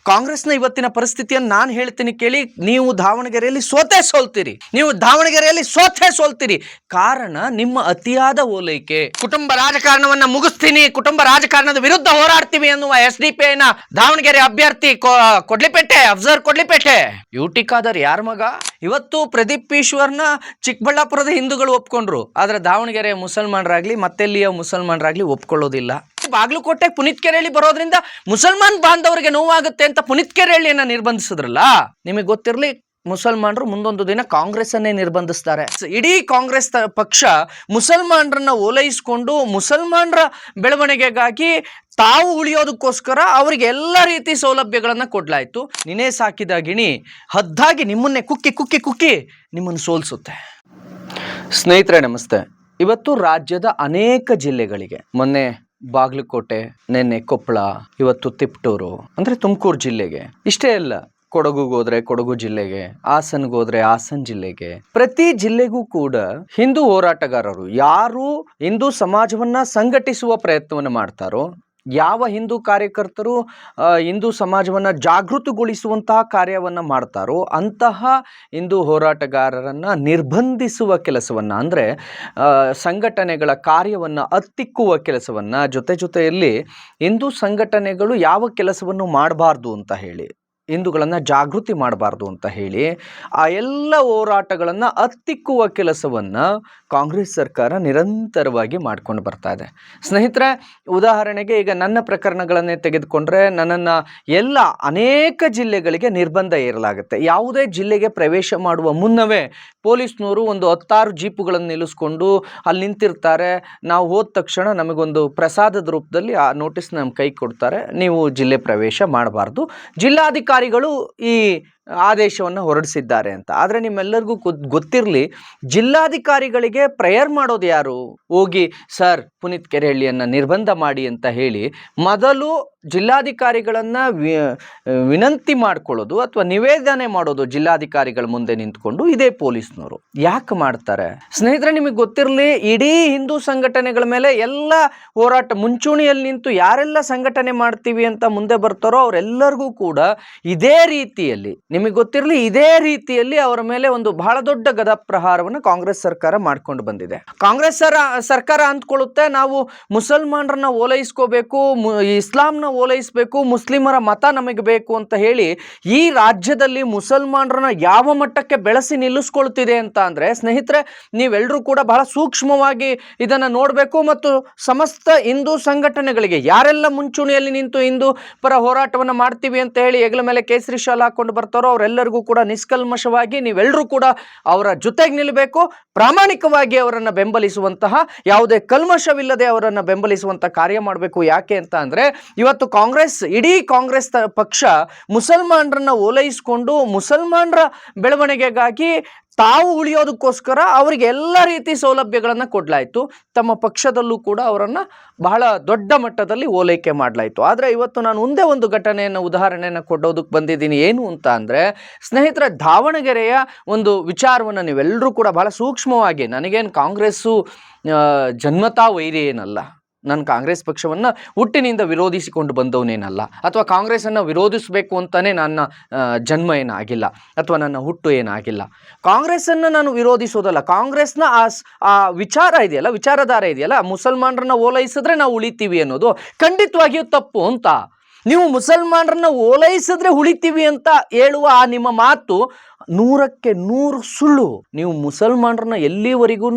ಕಾಂಗ್ರೆಸ್ನ ಇವತ್ತಿನ ಪರಿಸ್ಥಿತಿಯನ್ನು ನಾನು ಹೇಳ್ತೀನಿ ಕೇಳಿ. ನೀವು ದಾವಣಗೆರೆಯಲ್ಲಿ ಸೋತೆ ಸೋಲ್ತೀರಿ. ಕಾರಣ ನಿಮ್ಮ ಅತಿಯಾದ ಓಲೈಕೆ. ಕುಟುಂಬ ರಾಜಕಾರಣವನ್ನ ಮುಗಿಸ್ತೀನಿ, ಕುಟುಂಬ ರಾಜಕಾರಣದ ವಿರುದ್ಧ ಹೋರಾಡ್ತೀವಿ ಅನ್ನುವ SDPI ನ ದಾವಣಗೆರೆ ಅಭ್ಯರ್ಥಿ ಅಫ್ಜರ್ ಕೊಡ್ಲಿಪೇಟೆ ಯುಟಿ ಖಾದರ್ ಯಾರ ಮಗ? ಇವತ್ತು ಪ್ರದೀಪ್ ಈಶ್ವರ್ನ ಚಿಕ್ಕಬಳ್ಳಾಪುರದ ಹಿಂದೂಗಳು ಒಪ್ಕೊಂಡ್ರು, ಆದ್ರೆ ದಾವಣಗೆರೆ ಮುಸಲ್ಮಾನರಾಗ್ಲಿ ಮತ್ತೆಲ್ಲಿಯ ಮುಸಲ್ಮಾನರಾಗ್ಲಿ ಒಪ್ಕೊಳ್ಳೋದಿಲ್ಲ. ಬಾಗಲಕೋಟೆ ಪುನೀತ್ ಕೆರೆಹಳ್ಳಿ ಬರೋದ್ರಿಂದ ಮುಸಲ್ಮಾನ್ ಬಾಂಧವರಿಗೆ ನೋವಾಗುತ್ತೆ ಅಂತ ಪುನೀತ್ ಕೆರೆಹಳ್ಳಿಯನ್ನ ನಿರ್ಬಂಧಿಸಿದ್ರಲ್ಲ. ನಿಮಗೆ ಗೊತ್ತಿರಲಿ, ಮುಸಲ್ಮಾನರು ಮುಂದೊಂದು ದಿನ ಕಾಂಗ್ರೆಸ್ ಅನ್ನೇ ನಿರ್ಬಂಧಿಸ್ತಾರೆ. ಇಡೀ ಕಾಂಗ್ರೆಸ್ ಪಕ್ಷ ಮುಸಲ್ಮಾನರನ್ನ ಓಲೈಸಿಕೊಂಡು ಮುಸಲ್ಮಾನರ ಬೆಳವಣಿಗೆಗಾಗಿ ತಾವು ಉಳಿಯೋದಕ್ಕೋಸ್ಕರ ಅವರಿಗೆ ಎಲ್ಲ ರೀತಿ ಸೌಲಭ್ಯಗಳನ್ನ ಕೊಡ್ಲಾಯ್ತು. ನಿನ್ನೆ ಸಾಕಿದ ಗಿಣಿ ಹದ್ದಾಗಿ ನಿಮ್ಮನ್ನೇ ಕುಕ್ಕಿ ನಿಮ್ಮನ್ನು ಸೋಲಿಸುತ್ತೆ. ಸ್ನೇಹಿತರೆ ನಮಸ್ತೆ. ಇವತ್ತು ರಾಜ್ಯದ ಅನೇಕ ಜಿಲ್ಲೆಗಳಿಗೆ, ಮೊನ್ನೆ ಬಾಗಲಕೋಟೆ, ನಿನ್ನೆ ಕೊಪ್ಪಳ, ಇವತ್ತು ತಿಪಟೂರು ಅಂದ್ರೆ ತುಮಕೂರು ಜಿಲ್ಲೆಗೆ, ಇಷ್ಟೇ ಅಲ್ಲ ಕೊಡಗುಗೋದ್ರೆ ಕೊಡಗು ಜಿಲ್ಲೆಗೆ, ಹಾಸನ್ಗೋದ್ರೆ ಹಾಸನ್ ಜಿಲ್ಲೆಗೆ, ಪ್ರತಿ ಜಿಲ್ಲೆಗೂ ಕೂಡ ಹಿಂದೂ ಹೋರಾಟಗಾರರು ಯಾರು ಹಿಂದೂ ಸಮಾಜವನ್ನ ಸಂಘಟಿಸುವ ಪ್ರಯತ್ನವನ್ನು ಮಾಡ್ತಾರೋ, ಯಾವ ಹಿಂದೂ ಕಾರ್ಯಕರ್ತರು ಹಿಂದೂ ಸಮಾಜವನ್ನ ಜಾಗೃತಿಗೊಳಿಸುವಂತಹ ಕಾರ್ಯವನ್ನ ಮಾಡ್ತಾರೋ ಅಂತಹ ಹಿಂದೂ ಹೋರಾಟಗಾರರನ್ನ ನಿರ್ಬಂಧಿಸುವ ಕೆಲಸವನ್ನ, ಅಂದ್ರೆ ಸಂಘಟನೆಗಳ ಕಾರ್ಯವನ್ನ ಹತ್ತಿಕ್ಕುವ ಕೆಲಸವನ್ನ, ಜೊತೆಯಲ್ಲಿ ಹಿಂದೂ ಸಂಘಟನೆಗಳು ಯಾವ ಕೆಲಸವನ್ನು ಮಾಡಬಾರ್ದು ಅಂತ ಹೇಳಿ, ಹಿಂದೂಗಳನ್ನು ಜಾಗೃತಿ ಮಾಡಬಾರ್ದು ಅಂತ ಹೇಳಿ ಆ ಎಲ್ಲ ಹೋರಾಟಗಳನ್ನು ಹತ್ತಿಕ್ಕುವ ಕೆಲಸವನ್ನು ಕಾಂಗ್ರೆಸ್ ಸರ್ಕಾರ ನಿರಂತರವಾಗಿ ಮಾಡ್ಕೊಂಡು ಬರ್ತಾ ಇದೆ. ಸ್ನೇಹಿತರೆ, ಉದಾಹರಣೆಗೆ ಈಗ ನನ್ನ ಪ್ರಕರಣಗಳನ್ನೇ ತೆಗೆದುಕೊಂಡ್ರೆ, ನನ್ನನ್ನು ಅನೇಕ ಜಿಲ್ಲೆಗಳಿಗೆ ನಿರ್ಬಂಧ ಏರಲಾಗುತ್ತೆ. ಯಾವುದೇ ಜಿಲ್ಲೆಗೆ ಪ್ರವೇಶ ಮಾಡುವ ಮುನ್ನವೇ ಪೊಲೀಸ್ನವರು ಒಂದು 10-6 ಜೀಪುಗಳನ್ನು ನಿಲ್ಲಿಸ್ಕೊಂಡು ಅಲ್ಲಿ ನಿಂತಿರ್ತಾರೆ. ನಾವು ಹೋದ ತಕ್ಷಣ ನಮಗೊಂದು ಪ್ರಸಾದದ ರೂಪದಲ್ಲಿ ಆ ನೋಟಿಸ್ ನಮ್ಮ ಕೈ ಕೊಡ್ತಾರೆ, ನೀವು ಜಿಲ್ಲೆ ಪ್ರವೇಶ ಮಾಡಬಾರ್ದು, ಜಿಲ್ಲಾಧಿಕಾರಿಗಳು ಈ ಆದೇಶವನ್ನು ಹೊರಡಿಸಿದ್ದಾರೆ ಅಂತ. ಆದರೆ ನಿಮ್ಮೆಲ್ಲರಿಗೂ ಗೊತ್ತಿರಲಿ, ಜಿಲ್ಲಾಧಿಕಾರಿಗಳಿಗೆ ಪ್ರೇಯರ್ ಮಾಡೋದು ಯಾರು? ಹೋಗಿ ಸರ್ ಪುನೀತ್ ಕೆರೆಹಳ್ಳಿಯನ್ನು ನಿರ್ಬಂಧ ಮಾಡಿ ಅಂತ ಹೇಳಿ ಮೊದಲು ಜಿಲ್ಲಾಧಿಕಾರಿಗಳನ್ನು ವಿನಂತಿ ಮಾಡ್ಕೊಳ್ಳೋದು ಅಥವಾ ನಿವೇದನೆ ಮಾಡೋದು ಜಿಲ್ಲಾಧಿಕಾರಿಗಳ ಮುಂದೆ ನಿಂತ್ಕೊಂಡು ಇದೇ ಪೊಲೀಸ್ನವರು. ಯಾಕೆ ಮಾಡ್ತಾರೆ ಸ್ನೇಹಿತರೆ? ನಿಮಗೆ ಗೊತ್ತಿರಲಿ, ಇಡೀ ಹಿಂದೂ ಸಂಘಟನೆಗಳ ಮೇಲೆ ಎಲ್ಲ ಹೋರಾಟ ಮುಂಚೂಣಿಯಲ್ಲಿ ನಿಂತು ಯಾರೆಲ್ಲ ಸಂಘಟನೆ ಮಾಡ್ತೀವಿ ಅಂತ ಮುಂದೆ ಬರ್ತಾರೋ ಅವರೆಲ್ಲರಿಗೂ ಕೂಡ ಇದೇ ರೀತಿಯಲ್ಲಿ, ನಿಮಗೆ ಗೊತ್ತಿರಲಿ, ಇದೇ ರೀತಿಯಲ್ಲಿ ಅವರ ಮೇಲೆ ಒಂದು ಬಹಳ ದೊಡ್ಡ ಗದಾಪ್ರಹಾರವನ್ನು ಕಾಂಗ್ರೆಸ್ ಸರ್ಕಾರ ಮಾಡ್ಕೊಂಡು ಬಂದಿದೆ. ಕಾಂಗ್ರೆಸ್ ಸರ್ಕಾರ ಅಂದ್ಕೊಳ್ಳುತ್ತೆ ನಾವು ಮುಸಲ್ಮಾನರನ್ನ ಓಲೈಸ್ಕೋಬೇಕು, ಇಸ್ಲಾಂನ ಓಲೈಸಬೇಕು, ಮುಸ್ಲಿಮರ ಮತ ನಮಗೆ ಬೇಕು ಅಂತ ಹೇಳಿ ಈ ರಾಜ್ಯದಲ್ಲಿ ಮುಸಲ್ಮಾನರನ್ನ ಯಾವ ಮಟ್ಟಕ್ಕೆ ಬೆಳೆಸಿ ನಿಲ್ಲಿಸ್ಕೊಳ್ತಿದೆ ಅಂತ ಅಂದ್ರೆ, ಸ್ನೇಹಿತರೆ ನೀವೆಲ್ಲರೂ ಕೂಡ ಬಹಳ ಸೂಕ್ಷ್ಮವಾಗಿ ಇದನ್ನ ನೋಡಬೇಕು. ಮತ್ತು ಸಮಸ್ತ ಹಿಂದೂ ಸಂಘಟನೆಗಳಿಗೆ ಯಾರೆಲ್ಲ ಮುಂಚೂಣಿಯಲ್ಲಿ ನಿಂತು ಹಿಂದೂ ಪರ ಹೋರಾಟವನ್ನು ಮಾಡ್ತೀವಿ ಅಂತ ಹೇಳಿ ಹೆಗಲ ಮೇಲೆ ಕೇಸರಿ ಶಾಲ್ ಹಾಕೊಂಡು ಬರ್ತಾರೋ ಅವರೆಲ್ಲರಿಗೂ ಕೂಡ ನಿಷ್ಕಲ್ಮಶವಾಗಿ ನೀವೆಲ್ಲರೂ ಕೂಡ ಅವರ ಜೊತೆಗೆ ನಿಲ್ಲಬೇಕು. ಪ್ರಾಮಾಣಿಕವಾಗಿ ಅವರನ್ನು ಬೆಂಬಲಿಸುವಂತಹ, ಯಾವುದೇ ಕಲ್ಮಶವಿಲ್ಲದೆ ಅವರನ್ನು ಬೆಂಬಲಿಸುವಂತ ಕಾರ್ಯ ಮಾಡಬೇಕು. ಯಾಕೆ ಅಂತ ಅಂದ್ರೆ, ಇವತ್ತು ಇಡೀ ಕಾಂಗ್ರೆಸ್ ಪಕ್ಷ ಮುಸಲ್ಮಾನರನ್ನ ಓಲೈಸಿಕೊಂಡು ಮುಸಲ್ಮಾನರ ಬೆಳವಣಿಗೆಗಾಗಿ ತಾವು ಉಳಿಯೋದಕ್ಕೋಸ್ಕರ ಅವರಿಗೆ ಎಲ್ಲ ರೀತಿ ಸೌಲಭ್ಯಗಳನ್ನು ಕೊಡ್ಲಾಯ್ತು. ತಮ್ಮ ಪಕ್ಷದಲ್ಲೂ ಕೂಡ ಅವರನ್ನು ಬಹಳ ದೊಡ್ಡ ಮಟ್ಟದಲ್ಲಿ ಓಲೈಕೆ ಮಾಡಲಾಯಿತು. ಆದರೆ ಇವತ್ತು ನಾನು ಒಂದೇ ಒಂದು ಘಟನೆಯನ್ನು ಉದಾಹರಣೆಯನ್ನು ಕೊಡೋದಕ್ಕೆ ಬಂದಿದ್ದೀನಿ. ಏನು ಅಂತ ಅಂದರೆ, ಸ್ನೇಹಿತರ, ದಾವಣಗೆರೆಯ ಒಂದು ವಿಚಾರವನ್ನು ನೀವೆಲ್ಲರೂ ಕೂಡ ಬಹಳ ಸೂಕ್ಷ್ಮವಾಗಿ, ನನಗೇನು ಕಾಂಗ್ರೆಸ್ಸು ಜನ್ಮತಾ ವೈರಿ ಏನಲ್ಲ, ನಾನು ಕಾಂಗ್ರೆಸ್ ಪಕ್ಷವನ್ನು ಹುಟ್ಟಿನಿಂದ ವಿರೋಧಿಸಿಕೊಂಡು ಬಂದವನೇನಲ್ಲ, ಅಥವಾ ಕಾಂಗ್ರೆಸ್ಸನ್ನು ವಿರೋಧಿಸಬೇಕು ಅಂತಲೇ ನನ್ನ ಜನ್ಮ ಏನಾಗಿಲ್ಲ ಅಥವಾ ನನ್ನ ಹುಟ್ಟು ಏನಾಗಿಲ್ಲ. ಕಾಂಗ್ರೆಸ್ಸನ್ನು ನಾನು ವಿರೋಧಿಸೋದಲ್ಲ, ಕಾಂಗ್ರೆಸ್ನ ಆ ವಿಚಾರಧಾರ ಇದೆಯಲ್ಲ, ಮುಸಲ್ಮಾನರನ್ನ ಓಲೈಸಿದ್ರೆ ನಾವು ಉಳಿತೀವಿ ಅನ್ನೋದು ಖಂಡಿತವಾಗಿಯೂ ತಪ್ಪು ಅಂತ. ನೀವು ಮುಸಲ್ಮಾನರನ್ನ ಓಲೈಸಿದ್ರೆ ಉಳಿತೀವಿ ಅಂತ ಹೇಳುವ ಆ ನಿಮ್ಮ ಮಾತು 100ಕ್ಕೆ 100 ಸುಳ್ಳು. ನೀವು ಮುಸಲ್ಮಾನರನ್ನ ಎಲ್ಲಿವರೆಗೂ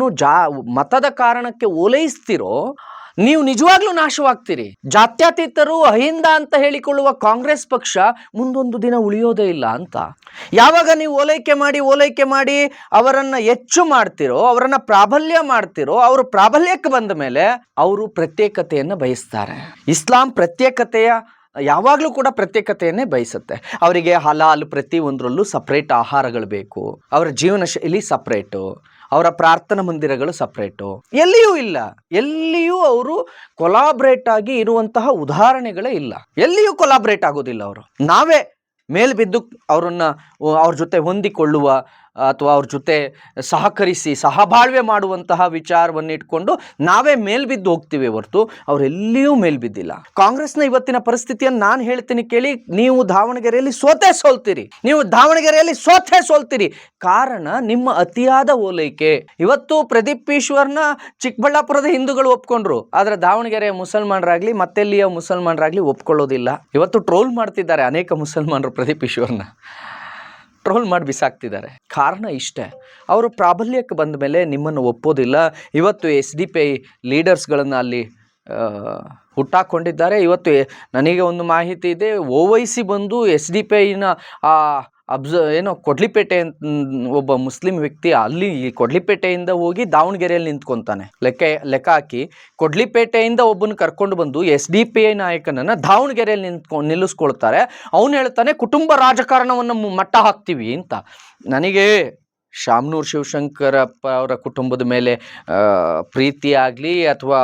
ಮತದ ಕಾರಣಕ್ಕೆ ಓಲೈಸ್ತಿರೋ ನೀವು ನಿಜವಾಗ್ಲೂ ನಾಶವಾಗ್ತೀರಿ. ಜಾತ್ಯತೀತರು ಅಹಿಂದ ಅಂತ ಹೇಳಿಕೊಳ್ಳುವ ಕಾಂಗ್ರೆಸ್ ಪಕ್ಷ ಮುಂದೊಂದು ದಿನ ಉಳಿಯೋದೇ ಇಲ್ಲ ಅಂತ. ಯಾವಾಗ ನೀವು ಓಲೈಕೆ ಮಾಡಿ ಅವರನ್ನ ಹೆಚ್ಚು ಮಾಡ್ತಿರೋ, ಅವರನ್ನ ಪ್ರಾಬಲ್ಯ ಮಾಡ್ತಿರೋ, ಅವರು ಪ್ರಾಬಲ್ಯಕ್ಕೆ ಬಂದ ಮೇಲೆ ಅವರು ಪ್ರತ್ಯೇಕತೆಯನ್ನು ಬಯಸ್ತಾರೆ. ಇಸ್ಲಾಂ ಯಾವಾಗಲೂ ಕೂಡ ಪ್ರತ್ಯೇಕತೆಯನ್ನೇ ಬಯಸುತ್ತೆ. ಅವರಿಗೆ ಹಲಾಲ್ ಪ್ರತಿ ಒಂದರಲ್ಲೂ ಸಪ್ರೇಟ್ ಆಹಾರಗಳು ಬೇಕು, ಅವರ ಜೀವನ ಶೈಲಿ ಸಪ್ರೇಟು, ಅವರ ಪ್ರಾರ್ಥನಾ ಮಂದಿರಗಳು ಸಪ್ರೇಟು. ಎಲ್ಲಿಯೂ ಅವರು ಕೊಲಾಬ್ರೇಟ್ ಆಗಿ ಇರುವಂತಹ ಉದಾಹರಣೆಗಳೇ ಇಲ್ಲ. ಎಲ್ಲಿಯೂ ಕೊಲಾಬ್ರೇಟ್ ಆಗೋದಿಲ್ಲ ಅವರು. ನಾವೇ ಮೇಲ್ಬಿದ್ದು ಅವ್ರ ಜೊತೆ ಹೊಂದಿಕೊಳ್ಳುವ ಅಥವಾ ಅವ್ರ ಜೊತೆ ಸಹಕರಿಸಿ ಸಹಬಾಳ್ವೆ ಮಾಡುವಂತಹ ವಿಚಾರವನ್ನು ಇಟ್ಕೊಂಡು ನಾವೇ ಮೇಲ್ಬಿದ್ದು ಹೋಗ್ತೀವಿ ಹೊರತು ಅವರೆಲ್ಲಿಯೂ ಮೇಲ್ಬಿದ್ದಿಲ್ಲ. ಕಾಂಗ್ರೆಸ್ನ ಇವತ್ತಿನ ಪರಿಸ್ಥಿತಿಯನ್ನು ನಾನು ಹೇಳ್ತೀನಿ ಕೇಳಿ. ನೀವು ದಾವಣಗೆರೆಯಲ್ಲಿ ಸೋತೆ ಸೋಲ್ತೀರಿ. ಕಾರಣ ನಿಮ್ಮ ಅತಿಯಾದ ಓಲೈಕೆ. ಇವತ್ತು ಪ್ರದೀಪ್ ಈಶ್ವರ್ನ ಚಿಕ್ಕಬಳ್ಳಾಪುರದ ಹಿಂದೂಗಳು ಒಪ್ಕೊಂಡ್ರು, ಆದ್ರೆ ದಾವಣಗೆರೆಯ ಮುಸಲ್ಮಾನರಾಗ್ಲಿ ಮತ್ತೆಲ್ಲಿಯ ಮುಸಲ್ಮಾನರಾಗ್ಲಿ ಒಪ್ಕೊಳ್ಳೋದಿಲ್ಲ. ಇವತ್ತು ಟ್ರೋಲ್ ಮಾಡ್ತಿದ್ದಾರೆ ಅನೇಕ ಮುಸಲ್ಮಾನರು, ಪ್ರದೀಪ್ ಈಶ್ವರ್ನ ಟ್ರೋಲ್ ಮಾಡಿ ಬಿಸಾಕ್ತಿದ್ದಾರೆ. ಕಾರಣ ಇಷ್ಟೇ, ಅವರು ಪ್ರಾಬಲ್ಯಕ್ಕೆ ಬಂದ ಮೇಲೆ ನಿಮ್ಮನ್ನು ಒಪ್ಪೋದಿಲ್ಲ. ಇವತ್ತು SDPI ಲೀಡರ್ಸ್ಗಳನ್ನು ಅಲ್ಲಿ ಹುಟ್ಟಾಕೊಂಡಿದ್ದಾರೆ. ಇವತ್ತು ನನಗೆ ಒಂದು ಮಾಹಿತಿ ಇದೆ, OIC ಬಂದು SDPIನ ಕೊಡ್ಲಿಪೇಟೆ ಒಬ್ಬ ಮುಸ್ಲಿಂ ವ್ಯಕ್ತಿ ಅಲ್ಲಿ ಕೊಡ್ಲಿಪೇಟೆಯಿಂದ ಹೋಗಿ ದಾವಣಗೆರೆಯಲ್ಲಿ ನಿಂತ್ಕೊಂತಾನೆ. ಲೆಕ್ಕ ಹಾಕಿ ಕೊಡ್ಲಿಪೇಟೆಯಿಂದ ಒಬ್ಬನ ಕರ್ಕೊಂಡು ಬಂದು SDPI ನಾಯಕನನ್ನು ದಾವಣಗೆರೆಯಲ್ಲಿ ನಿಲ್ಲಿಸ್ಕೊಳ್ತಾರೆ. ಅವನು ಹೇಳ್ತಾನೆ ಕುಟುಂಬ ರಾಜಕಾರಣವನ್ನು ಮಟ್ಟ ಹಾಕ್ತೀವಿ ಅಂತ. ನನಗೆ ಶಾಮನೂರು ಶಿವಶಂಕರಪ್ಪ ಅವರ ಕುಟುಂಬದ ಮೇಲೆ ಪ್ರೀತಿ ಆಗಲಿ ಅಥವಾ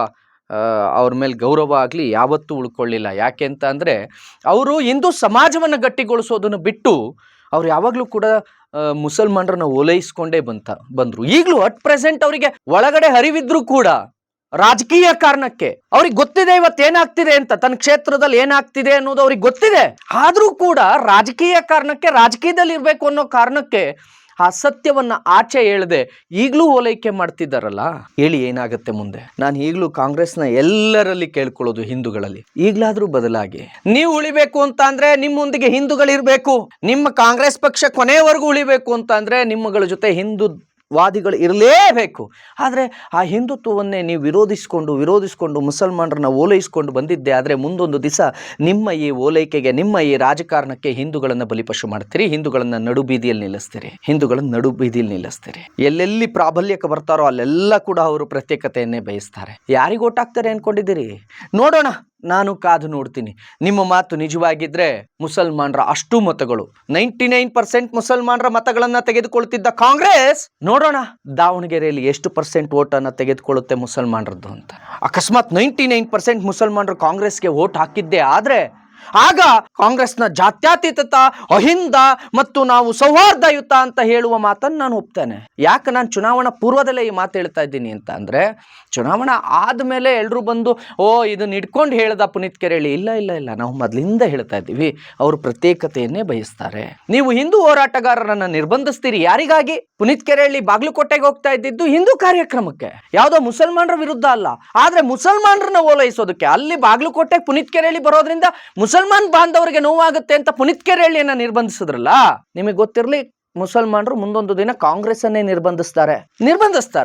ಅವ್ರ ಮೇಲೆ ಗೌರವ ಆಗಲಿ ಯಾವತ್ತೂ ಉಳ್ಕೊಳ್ಳಿಲ್ಲ. ಯಾಕೆ ಅಂತ ಅಂದರೆ ಅವರು ಹಿಂದೂ ಸಮಾಜವನ್ನು ಗಟ್ಟಿಗೊಳಿಸೋದನ್ನು ಬಿಟ್ಟು ಅವ್ರು ಯಾವಾಗಲೂ ಕೂಡ ಮುಸಲ್ಮಾನರನ್ನ ಓಲೈಸ್ಕೊಂಡೇ ಬಂದರು. ಈಗಲೂ ಅಟ್ ಪ್ರೆಸೆಂಟ್ ಅವರಿಗೆ ಒಳಗಡೆ ಹರಿವಿದ್ರು ಕೂಡ ರಾಜಕೀಯ ಕಾರಣಕ್ಕೆ ಅವ್ರಿಗೆ ಗೊತ್ತಿದೆ ಇವತ್ತೇನಾಗ್ತಿದೆ ಅಂತ, ತನ್ನ ಕ್ಷೇತ್ರದಲ್ಲಿ ಏನಾಗ್ತಿದೆ ಅನ್ನೋದು ಅವ್ರಿಗೆ ಗೊತ್ತಿದೆ. ಆದರೂ ಕೂಡ ರಾಜಕೀಯ ಕಾರಣಕ್ಕೆ, ರಾಜಕೀಯದಲ್ಲಿ ಇರಬೇಕು ಅನ್ನೋ ಕಾರಣಕ್ಕೆ ಆ ಸತ್ಯವನ್ನ ಆಚೆ ಹೇಳದೆ ಈಗಲೂ ಓಲೈಕೆ ಮಾಡ್ತಿದ್ದಾರಲ್ಲ, ಹೇಳಿ ಏನಾಗುತ್ತೆ ಮುಂದೆ. ನಾನು ಈಗಲೂ ಕಾಂಗ್ರೆಸ್ನ ಎಲ್ಲರಲ್ಲಿ ಕೇಳ್ಕೊಳ್ಳೋದು, ಹಿಂದೂಗಳಲ್ಲಿ ಈಗಲಾದ್ರೂ ಬದಲಾಗಿ. ನೀವು ಉಳಿಬೇಕು ಅಂತ ಅಂದ್ರೆ ನಿಮ್ಮೊಂದಿಗೆ ಹಿಂದೂಗಳಿರ್ಬೇಕು. ನಿಮ್ಮ ಕಾಂಗ್ರೆಸ್ ಪಕ್ಷ ಕೊನೆಯವರೆಗೂ ಉಳಿಬೇಕು ಅಂತ ಅಂದ್ರೆ ನಿಮ್ಮಗಳ ಜೊತೆ ಹಿಂದೂ ವಾದಿಗಳು ಇರಲೇಬೇಕು. ಆದರೆ ಆ ಹಿಂದುತ್ವವನ್ನೇ ನೀವು ವಿರೋಧಿಸಿಕೊಂಡು ಮುಸಲ್ಮಾನರನ್ನ ಓಲೈಸ್ಕೊಂಡು ಬಂದಿದ್ದೆ ಆದರೆ ಮುಂದೊಂದು ದಿವಸ ನಿಮ್ಮ ಈ ಓಲೈಕೆಗೆ, ನಿಮ್ಮ ಈ ರಾಜಕಾರಣಕ್ಕೆ ಹಿಂದೂಗಳನ್ನು ಬಲಿಪಶು ಮಾಡ್ತೀರಿ, ಹಿಂದೂಗಳನ್ನು ನಡುಬೀದಿಯಲ್ಲಿ ನಿಲ್ಲಿಸ್ತೀರಿ. ಎಲ್ಲೆಲ್ಲಿ ಪ್ರಾಬಲ್ಯಕ್ಕೆ ಬರ್ತಾರೋ ಅಲ್ಲೆಲ್ಲ ಕೂಡ ಅವರು ಪ್ರತ್ಯೇಕತೆಯನ್ನೇ ಬಯಸ್ತಾರೆ. ಯಾರಿಗೆ ಓಟ್ ಹಾಕ್ತಾರೆ ಅನ್ಕೊಂಡಿದ್ದೀರಿ? ನೋಡೋಣ, ನಾನು ಕಾದು ನೋಡ್ತೀನಿ. ನಿಮ್ಮ ಮಾತು ನಿಜವಾಗಿದ್ರೆ ಮುಸಲ್ಮಾನರ ಅಷ್ಟು ಮತಗಳು 99% ಮುಸಲ್ಮಾನರ ಮತಗಳನ್ನ ತೆಗೆದುಕೊಳ್ತಿದ್ದ ಕಾಂಗ್ರೆಸ್, ನೋಡೋಣ ದಾವಣಗೆರೆಯಲ್ಲಿ ಎಷ್ಟು % ಓಟನ್ನು ತೆಗೆದುಕೊಳ್ಳುತ್ತೆ ಮುಸಲ್ಮಾನರದ್ದು ಅಂತ. ಅಕಸ್ಮಾತ್ 99% ಮುಸಲ್ಮಾನರು ಕಾಂಗ್ರೆಸ್ಗೆ ಓಟ್ ಹಾಕಿದ್ದೆ ಆದ್ರೆ ಆಗ ಕಾಂಗ್ರೆಸ್ನ ಜಾತ್ಯತೀತತ, ಅಹಿಂದ ಮತ್ತು ನಾವು ಸೌಹಾರ್ದಯುತ ಅಂತ ಹೇಳುವ ಮಾತನ್ನು ನಾನು ಒಪ್ತೇನೆ. ಯಾಕೆ ನಾನು ಚುನಾವಣಾ ಪೂರ್ವದಲ್ಲೇ ಈ ಮಾತು ಹೇಳ್ತಾ ಇದ್ದೀನಿ ಅಂತ ಅಂದರೆ, ಚುನಾವಣಾ ಆದಮೇಲೆ ಎಲ್ಲರೂ ಬಂದು ಇದನ್ನ ಇಟ್ಕೊಂಡು ಹೇಳ್ದ ಪುನೀತ್ ಕೆರೆಹಳ್ಳಿ, ಇಲ್ಲ, ನಾವು ಮೊದಲಿಂದ ಹೇಳ್ತಾ ಇದ್ದೀವಿ, ಅವರು ಪ್ರತ್ಯೇಕತೆಯನ್ನೇ ಬಯಸ್ತಾರೆ. ನೀವು ಹಿಂದೂ ಹೋರಾಟಗಾರರನ್ನ ನಿರ್ಬಂಧಿಸ್ತೀರಿ. ಯಾರಿಗಾಗಿ? ಪುನೀತ್ ಕೆರೆಹಳ್ಳಿ ಬಾಗಲಕೋಟೆಗೆ ಹೋಗ್ತಾ ಇದ್ದಿದ್ದು ಹಿಂದೂ ಕಾರ್ಯಕ್ರಮಕ್ಕೆ, ಯಾವುದೋ ಮುಸಲ್ಮಾನರ ವಿರುದ್ಧ ಅಲ್ಲ, ಆದ್ರೆ ಮುಸಲ್ಮಾನರನ್ನ ಓಲೈಸೋದಕ್ಕೆ. ಅಲ್ಲಿ ಬಾಗಲಕೋಟೆಗೆ ಪುನೀತ್ ಕೆರೆಹಳ್ಳಿ ಬರೋದ್ರಿಂದ ಮುಸಲ್ಮಾನ್ ಬಾಂಧವರಿಗೆ ನೋವಾಗುತ್ತೆ ಅಂತ ಪುನೀತ್ ಕೆರೆಹಳ್ಳಿಯನ್ನ ನಿರ್ಬಂಧಿಸಿದ್ರಲ್ಲ. ನಿಮಗೆ ಗೊತ್ತಿರಲಿ, ಮುಸಲ್ಮಾನರು ಮುಂದೊಂದು ದಿನ ಕಾಂಗ್ರೆಸ್ ಅನ್ನೇ ನಿರ್ಬಂಧಿಸ್ತಾರೆ.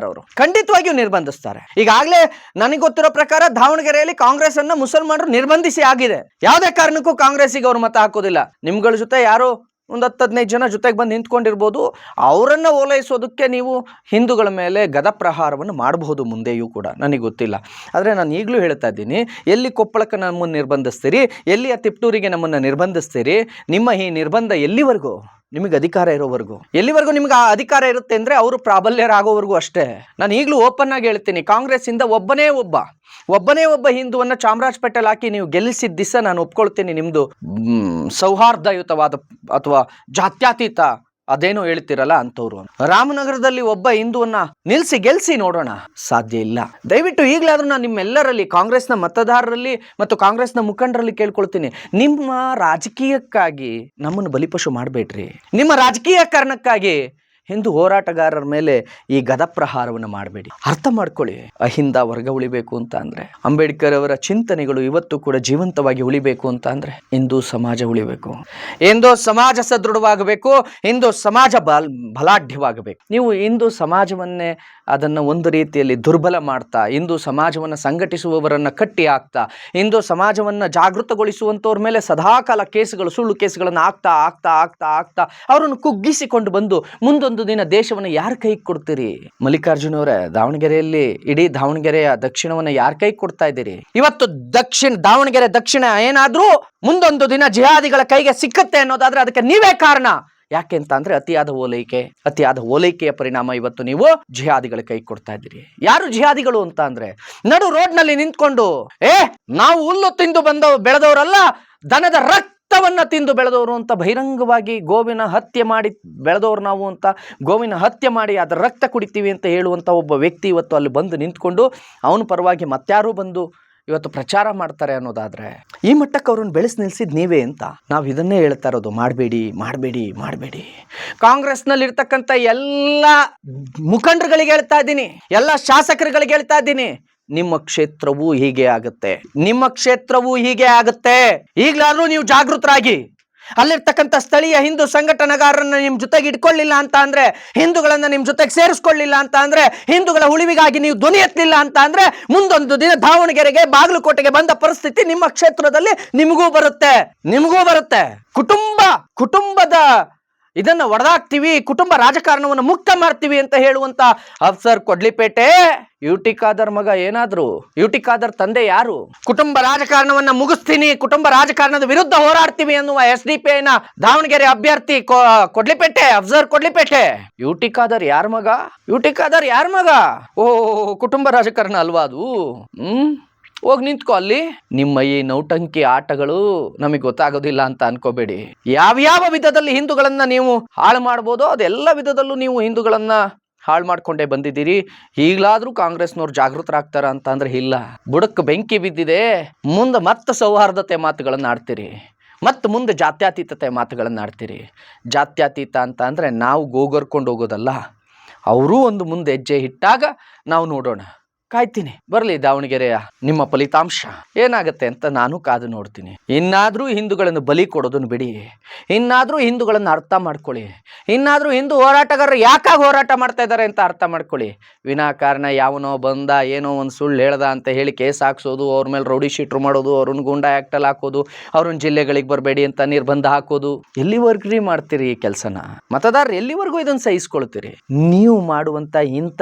ಅವರು ಖಂಡಿತವಾಗಿಯೂ ನಿರ್ಬಂಧಿಸ್ತಾರೆ. ಈಗಾಗಲೇ ನನಗೆ ಗೊತ್ತಿರೋ ಪ್ರಕಾರ ದಾವಣಗೆರೆಯಲ್ಲಿ ಕಾಂಗ್ರೆಸ್ ಅನ್ನ ಮುಸಲ್ಮಾನರು ನಿರ್ಬಂಧಿಸಿ ಆಗಿದೆ. ಯಾವುದೇ ಕಾರಣಕ್ಕೂ ಕಾಂಗ್ರೆಸ್ಸಿಗೆ ಅವ್ರು ಮತ ಹಾಕೋದಿಲ್ಲ. ನಿಮ್ಗಳ ಜೊತೆ ಯಾರೋ ಒಂದು 10-15 ಜನ ಜೊತೆಗೆ ಬಂದು ನಿಂತ್ಕೊಂಡಿರ್ಬೋದು, ಅವರನ್ನು ಓಲೈಸೋದಕ್ಕೆ ನೀವು ಹಿಂದೂಗಳ ಮೇಲೆ ಗದಪ್ರಹಾರವನ್ನು ಮಾಡಬಹುದು ಮುಂದೆಯೂ ಕೂಡ, ನನಗೆ ಗೊತ್ತಿಲ್ಲ. ಆದರೆ ನಾನು ಈಗಲೂ ಹೇಳ್ತಾ ಇದ್ದೀನಿ, ಎಲ್ಲಿ ಕೊಪ್ಪಳಕ್ಕೆ ನಮ್ಮನ್ನು ನಿರ್ಬಂಧಿಸ್ತೀರಿ, ಎಲ್ಲಿ ತಿಪ್ಟೂರಿಗೆ ನಮ್ಮನ್ನು ನಿರ್ಬಂಧಿಸ್ತೀರಿ, ನಿಮ್ಮ ಈ ನಿರ್ಬಂಧ ಎಲ್ಲಿವರೆಗೂ? ನಿಮಗೆ ಅಧಿಕಾರ ಇರೋವರೆಗೂ. ಎಲ್ಲಿವರೆಗೂ ನಿಮ್ಗೆ ಆ ಅಧಿಕಾರ ಇರುತ್ತೆ ಅಂದರೆ ಅವರು ಪ್ರಾಬಲ್ಯರಾಗೋವರೆಗೂ ಅಷ್ಟೇ. ನಾನು ಈಗಲೂ ಓಪನ್ ಆಗಿ ಹೇಳ್ತೀನಿ, ಕಾಂಗ್ರೆಸ್ಸಿಂದ ಒಬ್ಬನೇ ಒಬ್ಬ ಹಿಂದುವನ್ನು ಚಾಮರಾಜಪೇಟೆಲ್ ಹಾಕಿ ನೀವು ಗೆಲ್ಲಿಸಿದ ದಿವಸ ನಾನು ಒಪ್ಕೊಳ್ತೀನಿ, ನಿಮ್ಮದು ಸೌಹಾರ್ದಯುತವಾದ ಅಥವಾ ಜಾತ್ಯತೀತ ಅದೇನೋ ಹೇಳ್ತಿರಲ್ಲ ಅಂಥವ್ರು. ರಾಮನಗರದಲ್ಲಿ ಒಬ್ಬ ಹಿಂದುವನ್ನ ಗೆಲ್ಸಿ ನೋಡೋಣ. ಸಾಧ್ಯ ಇಲ್ಲ. ದಯವಿಟ್ಟು ಈಗಲಾದ್ರೂ ನಾನು ನಿಮ್ಮೆಲ್ಲರಲ್ಲಿ, ಕಾಂಗ್ರೆಸ್ನ ಮತದಾರರಲ್ಲಿ ಮತ್ತು ಕಾಂಗ್ರೆಸ್ನ ಮುಖಂಡರಲ್ಲಿ ಕೇಳ್ಕೊಳ್ತೀನಿ, ನಿಮ್ಮ ರಾಜಕೀಯಕ್ಕಾಗಿ ನಮ್ಮನ್ನು ಬಲಿಪಶು ಮಾಡಬೇಡ್ರಿ. ನಿಮ್ಮ ರಾಜಕೀಯ ಕಾರಣಕ್ಕಾಗಿ ಹಿಂದೂ ಹೋರಾಟಗಾರರ ಮೇಲೆ ಈ ಗದಪ್ರಹಾರವನ್ನು ಮಾಡಬೇಡಿ. ಅರ್ಥ ಮಾಡ್ಕೊಳ್ಳಿ, ಅಹಿಂದ ವರ್ಗ ಉಳಿಬೇಕು ಅಂತ ಅಂದ್ರೆ, ಅಂಬೇಡ್ಕರ್ ಅವರ ಚಿಂತನೆಗಳು ಇವತ್ತು ಕೂಡ ಜೀವಂತವಾಗಿ ಉಳಿಬೇಕು ಅಂತ ಅಂದ್ರೆ ಹಿಂದೂ ಸಮಾಜ ಉಳಿಬೇಕು, ಹಿಂದೂ ಸಮಾಜ ಸದೃಢವಾಗಬೇಕು, ಹಿಂದೂ ಸಮಾಜ ಬಲಾಢ್ಯವಾಗಬೇಕು. ನೀವು ಹಿಂದೂ ಸಮಾಜವನ್ನೇ ಅದನ್ನ ಒಂದು ರೀತಿಯಲ್ಲಿ ದುರ್ಬಲ ಮಾಡ್ತಾ, ಹಿಂದೂ ಸಮಾಜವನ್ನು ಸಂಘಟಿಸುವವರನ್ನ ಕಟ್ಟಿ ಹಾಕ್ತಾ, ಹಿಂದೂ ಸಮಾಜವನ್ನು ಜಾಗೃತಗೊಳಿಸುವಂತವ್ರ ಮೇಲೆ ಸದಾಕಾಲ ಕೇಸುಗಳು, ಸುಳ್ಳು ಕೇಸುಗಳನ್ನು ಆಗ್ತಾ ಅವರನ್ನು ಕುಗ್ಗಿಸಿಕೊಂಡು ಬಂದು ಮುಂದೊಂದು ದಿನ ದೇಶವನ್ನು ಯಾರ ಕೈಗೆ ಕೊಡ್ತೀರಿ? ಮಲ್ಲಿಕಾರ್ಜುನ ಅವರೇ, ದಾವಣಗೆರೆಯಲ್ಲಿ ಇಡೀ ದಾವಣಗೆರೆಯ ದಕ್ಷಿಣವನ್ನು ಯಾರ ಕೈಗೆ ಕೊಡ್ತಾ ಇದ್ದೀರಿ? ಇವತ್ತು ದಾವಣಗೆರೆ ದಕ್ಷಿಣ ಏನಾದ್ರೂ ಮುಂದೊಂದು ದಿನ ಜಿಹಾದಿಗಳ ಕೈಗೆ ಸಿಕ್ಕತ್ತೆ ಅನ್ನೋದಾದ್ರೆ ಅದಕ್ಕೆ ನೀವೇ ಕಾರಣ. ಯಾಕೆ ಅಂತ ಅಂದ್ರೆ ಅತಿಯಾದ ಓಲೈಕೆಯ ಪರಿಣಾಮ ಇವತ್ತು ನೀವು ಜಿಹಾದಿಗಳ ಕೈ ಕೊಡ್ತಾ ಇದ್ದೀರಿ. ಯಾರು ಜಿಹಾದಿಗಳು ಅಂತ ಅಂದ್ರೆ, ನಡು ರೋಡ್ ನಲ್ಲಿ ನಿಂತ್ಕೊಂಡು ನಾವು ಹುಲ್ಲು ತಿಂದು ಬೆಳೆದವರಲ್ಲ, ದನದ ರಕ್ತ ರಕ್ತವನ್ನ ತಿಂದು ಬೆಳೆದವರು ಅಂತ ಬಹಿರಂಗವಾಗಿ ಗೋವಿನ ಹತ್ಯೆ ಮಾಡಿ ಬೆಳೆದವರು ನಾವು ಅಂತ, ಗೋವಿನ ಹತ್ಯೆ ಮಾಡಿ ಅದರ ರಕ್ತ ಕುಡಿತೀವಿ ಅಂತ ಹೇಳುವಂಥ ಒಬ್ಬ ವ್ಯಕ್ತಿ ಇವತ್ತು ಅಲ್ಲಿ ಬಂದು ನಿಂತ್ಕೊಂಡು ಅವನ ಪರವಾಗಿ ಮತ್ತಾರು ಬಂದು ಇವತ್ತು ಪ್ರಚಾರ ಮಾಡ್ತಾರೆ ಅನ್ನೋದಾದ್ರೆ ಈ ಮಟ್ಟಕ್ಕೆ ಅವ್ರನ್ನ ಬೆಳೆಸಿ ನಿಲ್ಸಿದ್ ನೀವೇ ಅಂತ ನಾವು ಇದನ್ನೇ ಹೇಳ್ತಾ ಇರೋದು. ಮಾಡಬೇಡಿ ಮಾಡಬೇಡಿ ಮಾಡಬೇಡಿ. ಕಾಂಗ್ರೆಸ್ನಲ್ಲಿ ಇರ್ತಕ್ಕಂಥ ಎಲ್ಲ ಮುಖಂಡರುಗಳಿಗೆ ಹೇಳ್ತಾ ಇದ್ದೀನಿ, ಎಲ್ಲ ಶಾಸಕರುಗಳಿಗೆ ಹೇಳ್ತಾ ಇದ್ದೀನಿ, ನಿಮ್ಮ ಕ್ಷೇತ್ರವೂ ಹೀಗೆ ಆಗುತ್ತೆ, ನಿಮ್ಮ ಕ್ಷೇತ್ರವೂ ಹೀಗೆ ಆಗುತ್ತೆ. ಈಗಲಾದ್ರೂ ನೀವು ಜಾಗೃತರಾಗಿ. ಅಲ್ಲಿರ್ತಕ್ಕಂಥ ಸ್ಥಳೀಯ ಹಿಂದೂ ಸಂಘಟನೆಗಾರರನ್ನ ನಿಮ್ ಜೊತೆಗೆ ಇಟ್ಕೊಳ್ಳಿಲ್ಲ ಅಂತ ಅಂದ್ರೆ, ಹಿಂದೂಗಳನ್ನ ನಿಮ್ ಜೊತೆಗೆ ಸೇರಿಸ್ಕೊಳ್ಳಿಲ್ಲ ಅಂತ ಅಂದ್ರೆ, ಹಿಂದೂಗಳ ಉಳಿವಿಗಾಗಿ ನೀವು ಧ್ವನಿ ಎತ್ತಲಿಲ್ಲ ಅಂತ ಅಂದ್ರೆ, ಮುಂದೊಂದು ದಿನ ದಾವಣಗೆರೆಗೆ ಬಾಗಲಕೋಟೆಗೆ ಬಂದ ಪರಿಸ್ಥಿತಿ ನಿಮ್ಮ ಕ್ಷೇತ್ರದಲ್ಲಿ ನಿಮಗೂ ಬರುತ್ತೆ. ಕುಟುಂಬದ ಇದನ್ನ ಒಡೆದಾಕ್ತಿವಿ, ಕುಟುಂಬ ರಾಜಕಾರಣವನ್ನು ಮುಕ್ತ ಮಾಡ್ತೀವಿ ಅಂತ ಹೇಳುವಂತ ಅಫ್ಸರ್ ಕೊಡ್ಲಿಪೇಟೆ ಯುಟಿ ಖಾದರ್ ಮಗ ಏನಾದ್ರು? ಯುಟಿ ಖಾದರ್ ತಂದೆ ಯಾರು? ಕುಟುಂಬ ರಾಜಕಾರಣವನ್ನ ಮುಗಿಸ್ತೀನಿ, ಕುಟುಂಬ ರಾಜಕಾರಣದ ವಿರುದ್ಧ ಹೋರಾಡ್ತೀವಿ ಅನ್ನುವ SDPI ದಾವಣಗೆರೆ ಅಭ್ಯರ್ಥಿ ಕೊಡ್ಲಿಪೇಟೆ ಅಫ್ಸರ್ ಕೊಡ್ಲಿಪೇಟೆ. ಯುಟಿ ಖಾದರ್ ಯಾರ ಮಗ? ಓ, ಕುಟುಂಬ ರಾಜಕಾರಣ ಅಲ್ವಾ ಅದು? ಹೋಗಿ ನಿಂತ್ಕೊ ಅಲ್ಲಿ. ನಿಮ್ಮ ಈ ನೌಟಂಕಿ ಆಟಗಳು ನಮಗೆ ಗೊತ್ತಾಗೋದಿಲ್ಲ ಅಂತ ಅನ್ಕೋಬೇಡಿ. ಯಾವ್ಯಾವ ವಿಧದಲ್ಲಿ ಹಿಂದೂಗಳನ್ನ ನೀವು ಹಾಳು ಮಾಡ್ಬೋದೋ ಅದೆಲ್ಲ ವಿಧದಲ್ಲೂ ನೀವು ಹಿಂದೂಗಳನ್ನ ಹಾಳು ಮಾಡ್ಕೊಂಡೇ ಬಂದಿದ್ದೀರಿ. ಈಗಲಾದ್ರೂ ಕಾಂಗ್ರೆಸ್ನವ್ರು ಜಾಗೃತರಾಗ್ತಾರ ಅಂತ ಅಂದ್ರೆ ಇಲ್ಲ. ಬುಡಕ್ಕೆ ಬೆಂಕಿ ಬಿದ್ದಿದೆ. ಮುಂದೆ ಮತ್ತೆ ಸೌಹಾರ್ದತೆ ಮಾತುಗಳನ್ನ ಆಡ್ತೀರಿ, ಮತ್ತು ಮುಂದೆ ಜಾತ್ಯತೀತತೆ ಮಾತುಗಳನ್ನ ಆಡ್ತೀರಿ. ಜಾತ್ಯತೀತ ಅಂತ ಅಂದ್ರೆ ನಾವು ಗೋಗರ್ಕೊಂಡು ಹೋಗೋದಲ್ಲ, ಅವರೂ ಒಂದು ಮುಂದೆ ಹೆಜ್ಜೆ ಇಟ್ಟಾಗ ನಾವು ನೋಡೋಣ. ಕಾಯ್ತೀನಿ, ಬರಲಿ ದಾವಣಗೆರೆಯ ನಿಮ್ಮ ಫಲಿತಾಂಶ ಏನಾಗುತ್ತೆ ಅಂತ ನಾನು ಕಾದು ನೋಡ್ತೀನಿ. ಇನ್ನಾದ್ರೂ ಹಿಂದೂಗಳನ್ನು ಬಲಿ ಕೊಡೋದನ್ನು ಬಿಡಿ, ಇನ್ನಾದ್ರೂ ಹಿಂದೂಗಳನ್ನು ಅರ್ಥ ಮಾಡ್ಕೊಳ್ಳಿ, ಇನ್ನಾದ್ರೂ ಹಿಂದೂ ಹೋರಾಟಗಾರರು ಯಾಕಾಗಿ ಹೋರಾಟ ಮಾಡ್ತಾ ಇದ್ದಾರೆ ಅಂತ ಅರ್ಥ ಮಾಡ್ಕೊಳ್ಳಿ. ವಿನಾಕಾರಣ ಯಾವನೋ ಬಂದ ಏನೋ ಒಂದು ಸುಳ್ಳು ಹೇಳ್ದ ಅಂತ ಹೇಳಿ ಕೇಸ್ ಹಾಕ್ಸೋದು, ಅವ್ರ ಮೇಲೆ ರೌಡಿ ಶೀಟ್ರು ಮಾಡೋದು, ಅವ್ರನ್ನ ಗೂಂಡಾ ಆ್ಯಕ್ಟಲ್ಲಿ ಹಾಕೋದು, ಅವ್ರನ್ನ ಜಿಲ್ಲೆಗಳಿಗೆ ಬರಬೇಡಿ ಅಂತ ನಿರ್ಬಂಧ ಹಾಕೋದು, ಎಲ್ಲಿವರೆಗೂ ಮಾಡ್ತೀರಿ ಈ ಕೆಲಸನ? ಮತದಾರರು ಎಲ್ಲಿವರೆಗೂ ಇದನ್ನು ಸಹಿಸ್ಕೊಳ್ತೀರಿ? ನೀವು ಮಾಡುವಂಥ ಇಂಥ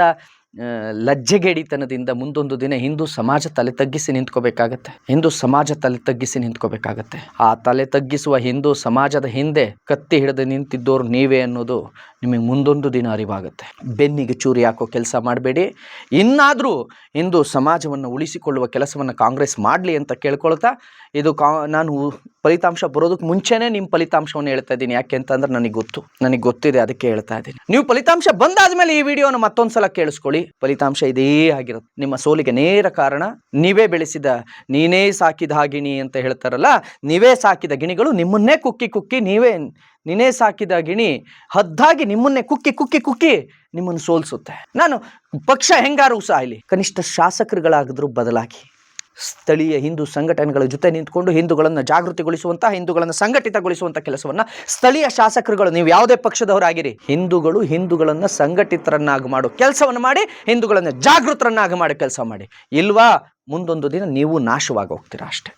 ಲಜ್ಜೆಗೇಡಿತನದಿಂದ ಮುಂದೊಂದು ದಿನ ಹಿಂದೂ ಸಮಾಜ ತಲೆ ತಗ್ಗಿಸಿ ನಿಂತ್ಕೋಬೇಕಾಗತ್ತೆ. ಆ ತಲೆ ತಗ್ಗಿಸುವ ಹಿಂದೂ ಸಮಾಜದ ಹಿಂದೆ ಕತ್ತಿ ಹಿಡಿದು ನಿಂತಿದ್ದೋರು ನೀವೇ ಅನ್ನೋದು ನಿಮಗೆ ಮುಂದೊಂದು ದಿನ ಅರಿವಾಗುತ್ತೆ. ಬೆನ್ನಿಗೆ ಚೂರಿ ಹಾಕೋ ಕೆಲಸ ಮಾಡಬೇಡಿ. ಇನ್ನಾದರೂ ಹಿಂದೂ ಸಮಾಜವನ್ನು ಉಳಿಸಿಕೊಳ್ಳುವ ಕೆಲಸವನ್ನು ಕಾಂಗ್ರೆಸ್ ಮಾಡಲಿ ಅಂತ ಕೇಳ್ಕೊಳ್ತಾ, ಇದು ನಾನು ಫಲಿತಾಂಶ ಬರೋದಕ್ಕೆ ಮುಂಚೆನೇ ನಿಮ್ಮ ಫಲಿತಾಂಶವನ್ನು ಹೇಳ್ತಾ ಇದ್ದೀನಿ. ಯಾಕೆ ಅಂತಂದ್ರೆ ನನಗೆ ಗೊತ್ತಿದೆ, ಅದಕ್ಕೆ ಹೇಳ್ತಾ ಇದ್ದೀನಿ. ನೀವು ಫಲಿತಾಂಶ ಬಂದಾದ್ಮೇಲೆ ಈ ವಿಡಿಯೋನ ಮತ್ತೊಂದು ಸಲ ಕೇಳಿಸ್ಕೊಳ್ಳಿ. ಫಲಿತಾಂಶ ಇದೇ ಆಗಿರುತ್ತೆ. ನಿಮ್ಮ ಸೋಲಿಗೆ ನೇರ ಕಾರಣ ನೀವೇ ಬೆಳೆಸಿದ, ನೀನೇ ಸಾಕಿದ ಗಿಣಿ ಅಂತ ಹೇಳ್ತಾರಲ್ಲ, ನೀವೇ ಸಾಕಿದ ಗಿಣಿಗಳು ನಿಮ್ಮನ್ನೇ ಕುಕ್ಕಿ ನೀನೇ ಸಾಕಿದ ಗಿಣಿ ಹದ್ದಾಗಿ ನಿಮ್ಮನ್ನೇ ಕುಕ್ಕಿ ನಿಮ್ಮನ್ನು ಸೋಲಿಸುತ್ತೆ. ನಾನು ಪಕ್ಷ ಹೆಂಗಾರು ಸಾಯಲಿ, ಕನಿಷ್ಠ ಶಾಸಕರುಗಳಾಗಿದ್ರು ಬದಲಾಗಿ ಸ್ಥಳೀಯ ಹಿಂದೂ ಸಂಘಟನೆಗಳ ಜೊತೆ ನಿಂತ್ಕೊಂಡು ಹಿಂದೂಗಳನ್ನು ಜಾಗೃತಿಗೊಳಿಸುವಂಥ, ಹಿಂದೂಗಳನ್ನು ಸಂಘಟಿತಗೊಳಿಸುವಂಥ ಕೆಲಸವನ್ನು ಸ್ಥಳೀಯ ಶಾಸಕರುಗಳು, ನೀವು ಯಾವುದೇ ಪಕ್ಷದವರಾಗಿರಿ, ಹಿಂದೂಗಳನ್ನು ಸಂಘಟಿತರನ್ನಾಗಿ ಮಾಡೋ ಕೆಲಸವನ್ನು ಮಾಡಿ, ಹಿಂದೂಗಳನ್ನು ಜಾಗೃತರನ್ನಾಗಿ ಮಾಡೋ ಕೆಲಸ ಮಾಡಿ. ಇಲ್ವಾ ಮುಂದೊಂದು ದಿನ ನೀವು ನಾಶವಾಗಿ ಹೋಗ್ತೀರಾ ಅಷ್ಟೇ.